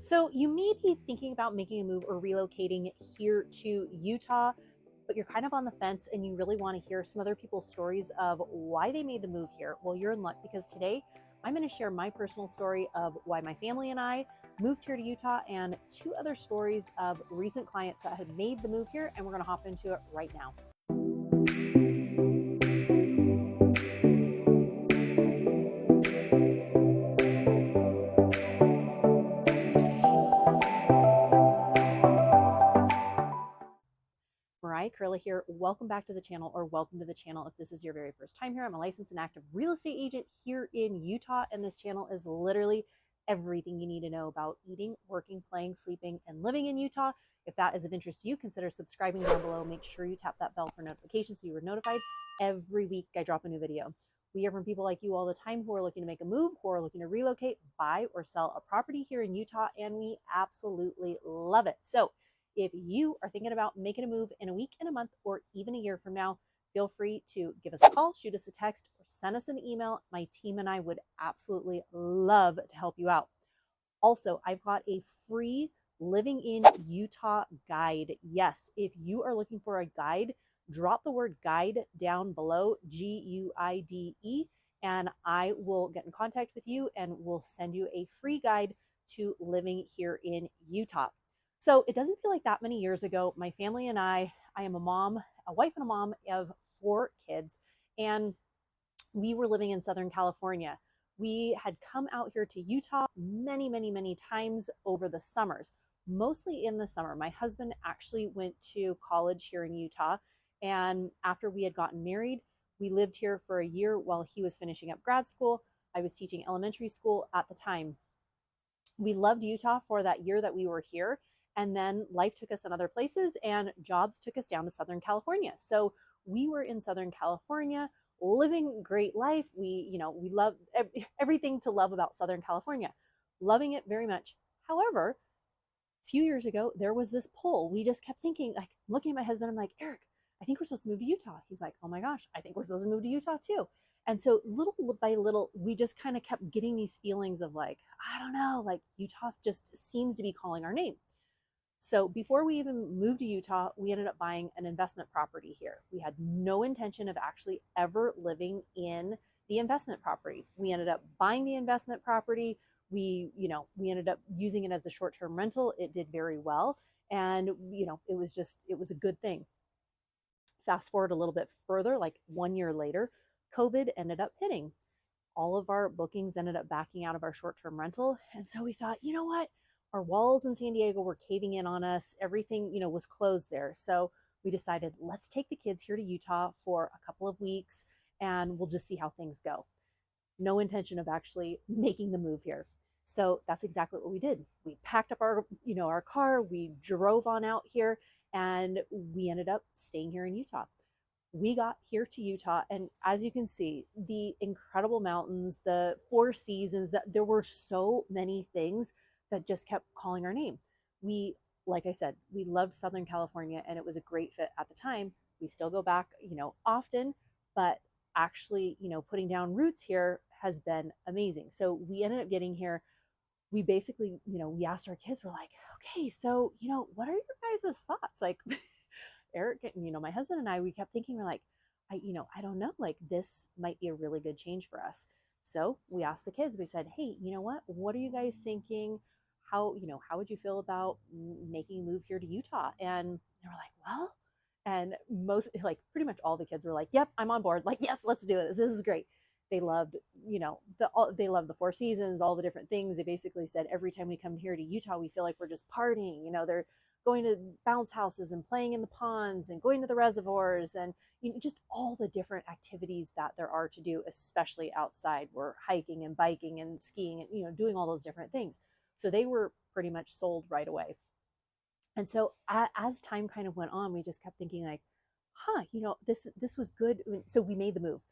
So you may be thinking about making a move or relocating here to Utah, but you're kind of on the fence and you really want to hear some other people's stories of why they made the move here. Well, you're in luck because today I'm going to share my personal story of why my family and I moved here to Utah and two other stories of recent clients that had made the move here, and we're going to hop into it right now. Mariah Curla here. Welcome back to the channel, or welcome to the channel if this is your very first time here. I'm a licensed and active real estate agent here in Utah, and this channel is literally everything you need to know about eating, working, playing, sleeping, and living in Utah. If that is of interest to you, consider subscribing down below. Make sure you tap that bell for notifications so you are notified every week I drop a new video. We hear from people like you all the time who are looking to make a move, who are looking to relocate, buy, or sell a property here in Utah, and we absolutely love it. So if you are thinking about making a move in a week, in a month, or even a year from now, feel free to give us a call, shoot us a text, or send us an email. My team and I would absolutely love to help you out. Also, I've got a free Living in Utah guide. Yes, if you are looking for a guide, drop the word guide down below, GUIDE, and I will get in contact with you and we'll send you a free guide to living here in Utah. So it doesn't feel like that many years ago. My family and I am a mom, a wife and a mom of four kids, and we were living in Southern California. We had come out here to Utah many, many, many times over the summers, mostly in the summer. My husband actually went to college here in Utah. And after we had gotten married, we lived here for a year while he was finishing up grad school. I was teaching elementary school at the time. We loved Utah for that year that we were here. And then life took us in other places and jobs took us down to Southern California. So we were in Southern California living great life. We love everything to love about Southern California, loving it very much. However, a few years ago, there was this pull. We just kept thinking, like, looking at my husband, I'm like, Eric, I think we're supposed to move to Utah. He's like, oh my gosh, I think we're supposed to move to Utah too. And so little by little, we just kind of kept getting these feelings of like, I don't know, like Utah just seems to be calling our name. So before we even moved to Utah, we ended up buying an investment property here. We had no intention of actually ever living in the investment property. We ended up buying the investment property. We ended up using it as a short-term rental. It did very well. And, it was a good thing. Fast forward a little bit further, like 1 year later, COVID ended up hitting. All of our bookings ended up backing out of our short-term rental. And so we thought, you know what? Our walls in San Diego were caving in on us. Everything, was closed there. So we decided, let's take the kids here to Utah for a couple of weeks and we'll just see how things go. No intention of actually making the move here. So that's exactly what we did. We packed up our car, we drove on out here, and we ended up staying here in Utah. We got here to Utah, and as you can see, the incredible mountains, the four seasons, that there were so many things that just kept calling our name. We, like I said, we loved Southern California and it was a great fit at the time. We still go back, often, but actually, putting down roots here has been amazing. So we ended up getting here. We basically, we asked our kids, we're like, okay, so, what are your guys' thoughts? Like, Eric, my husband and I, we kept thinking, we're like, I don't know, like this might be a really good change for us. So we asked the kids, we said, hey, you know what are you guys thinking? How would you feel about making a move here to Utah? And they were like, well, and most, like pretty much all the kids were like, yep, I'm on board. Like, yes, let's do it. This is great. They loved, they loved the four seasons, all the different things. They basically said every time we come here to Utah, we feel like we're just partying. They're going to bounce houses and playing in the ponds and going to the reservoirs and just all the different activities that there are to do, especially outside. We're hiking and biking and skiing and doing all those different things. So they were pretty much sold right away. And so as time kind of went on, we just kept thinking like, this was good. So we made the move.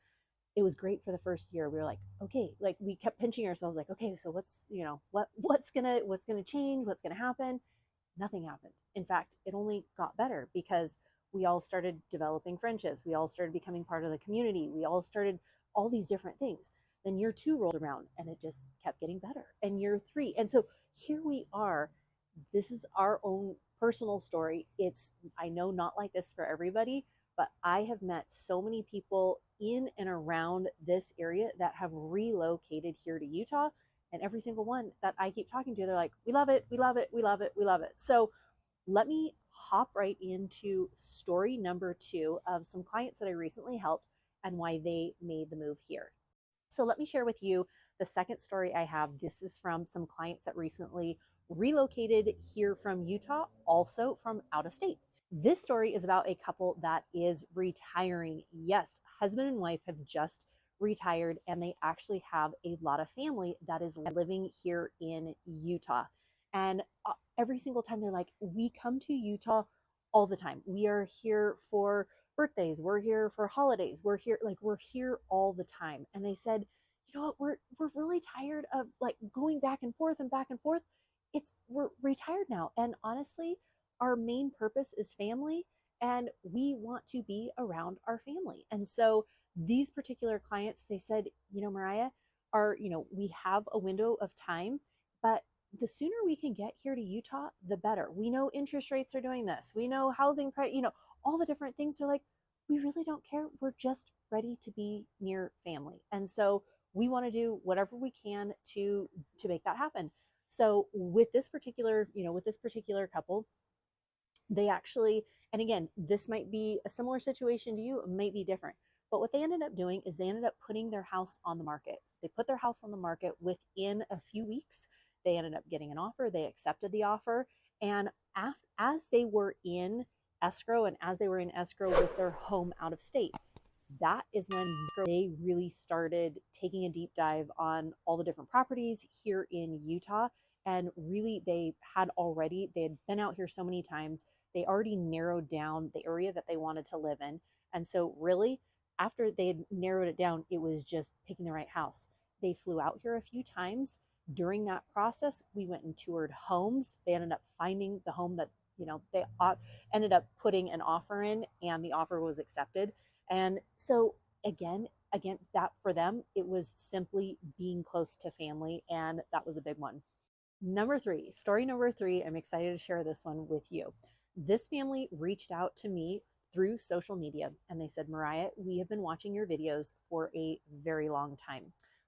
It was great for the first year. We were like, okay, like we kept pinching ourselves like, okay, so what's gonna change? What's gonna happen? Nothing happened. In fact, it only got better because we all started developing friendships. We all started becoming part of the community. We all started all these different things. Then year two rolled around and it just kept getting better. And year three. And so here we are. This is our own personal story. It's, I know, not like this for everybody, but I have met so many people in and around this area that have relocated here to Utah. And every single one that I keep talking to, they're like, we love it, we love it, we love it, we love it. So let me hop right into story number 2 of some clients that I recently helped and why they made the move here. So let me share with you the second story I have. This is from some clients that recently relocated here from Utah, also from out of state. This story is about a couple that is retiring. Yes, husband and wife have just retired, and they actually have a lot of family that is living here in Utah. And every single time they're like, we come to Utah all the time. We are here for birthdays, we're here for holidays, we're here, like, we're here all the time. And they said, you know what, we're really tired of like going back and forth and back and forth. It's, we're retired now, and honestly, our main purpose is family, and we want to be around our family. And so these particular clients, they said, you know, Mariah, are, you know, we have a window of time, but the sooner we can get here to Utah, the better. We know interest rates are doing this. We know housing price, you know, all the different things. They're like, we really don't care. We're just ready to be near family. And so we want to do whatever we can to make that happen. So with this particular, you know, with this particular couple, they actually, and again, this might be a similar situation to you, it might be different. But what they ended up doing is they ended up putting their house on the market. They put their house on the market within a few weeks. They ended up getting an offer. They accepted the offer. And as they were in escrow and as they were in escrow with their home out of state, that is when they really started taking a deep dive on all the different properties here in Utah. And really, they had been out here so many times, they already narrowed down the area that they wanted to live in. And so, really, after they had narrowed it down, it was just picking the right house. They flew out here a few times. During that process, we went and toured homes. They ended up finding the home that, you know, they ended up putting an offer in, and the offer was accepted. And so again, that for them, it was simply being close to family, and that was a big one. Number 3, story number 3, I'm excited to share this one with you. This family reached out to me through social media, and they said, Mariah, we have been watching your videos for a very long time.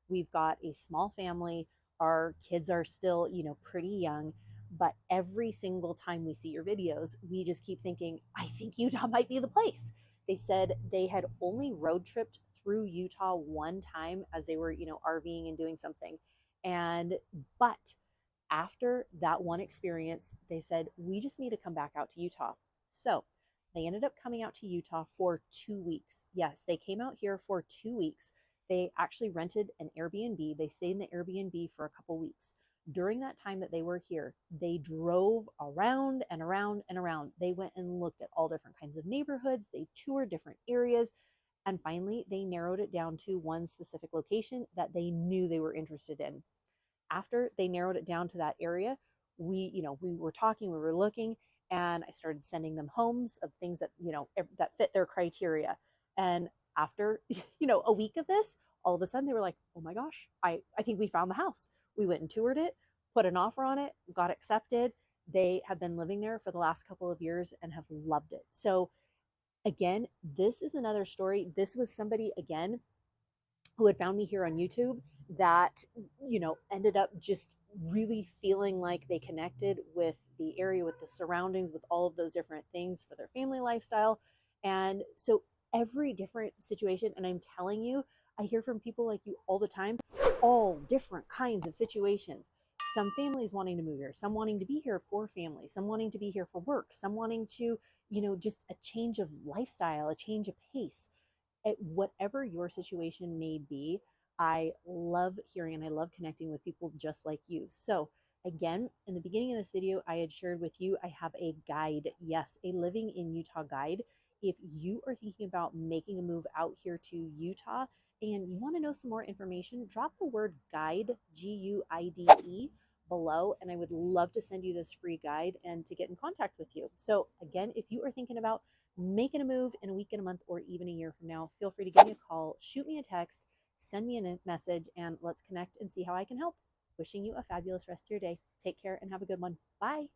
We've got a small family. Our kids are still, you know, pretty young, but every single time we see your videos, we just keep thinking, I think Utah might be the place. They said they had only road tripped through Utah one time as they were, you know, RVing and doing something. And, but after that one experience, they said, we just need to come back out to Utah. So they ended up coming out to Utah for 2 weeks. Yes, they came out here for 2 weeks. They actually rented an Airbnb. They stayed in the Airbnb for a couple weeks. During that time that they were here, they drove around and around and around. They went and looked at all different kinds of neighborhoods. They toured different areas. And finally, they narrowed it down to one specific location that they knew they were interested in. After they narrowed it down to that area, we were talking, we were looking, and I started sending them homes of things that, you know, that fit their criteria. And after, you know, a week of this, all of a sudden they were like, oh my gosh, I think we found the house. We went and toured it, put an offer on it, got accepted. They have been living there for the last couple of years and have loved it. So again, this is another story. This was somebody, again, who had found me here on YouTube that, you know, ended up just really feeling like they connected with the area, with the surroundings, with all of those different things for their family lifestyle. And so every different situation, and I'm telling you, I hear from people like you all the time, all different kinds of situations. Some families wanting to move here, some wanting to be here for family, some wanting to be here for work, some wanting to, you know, just a change of lifestyle, a change of pace. At whatever your situation may be, I love hearing and I love connecting with people just like you. So again, in the beginning of this video, I had shared with you, I have a guide. Yes, a living in Utah guide. If you are thinking about making a move out here to Utah and you want to know some more information, drop the word guide, Guide, below, and I would love to send you this free guide and to get in contact with you. So again, if you are thinking about making a move in a week, in a month, or even a year from now, feel free to give me a call, shoot me a text, send me a message, and let's connect and see how I can help. Wishing you a fabulous rest of your day. Take care and have a good one. Bye.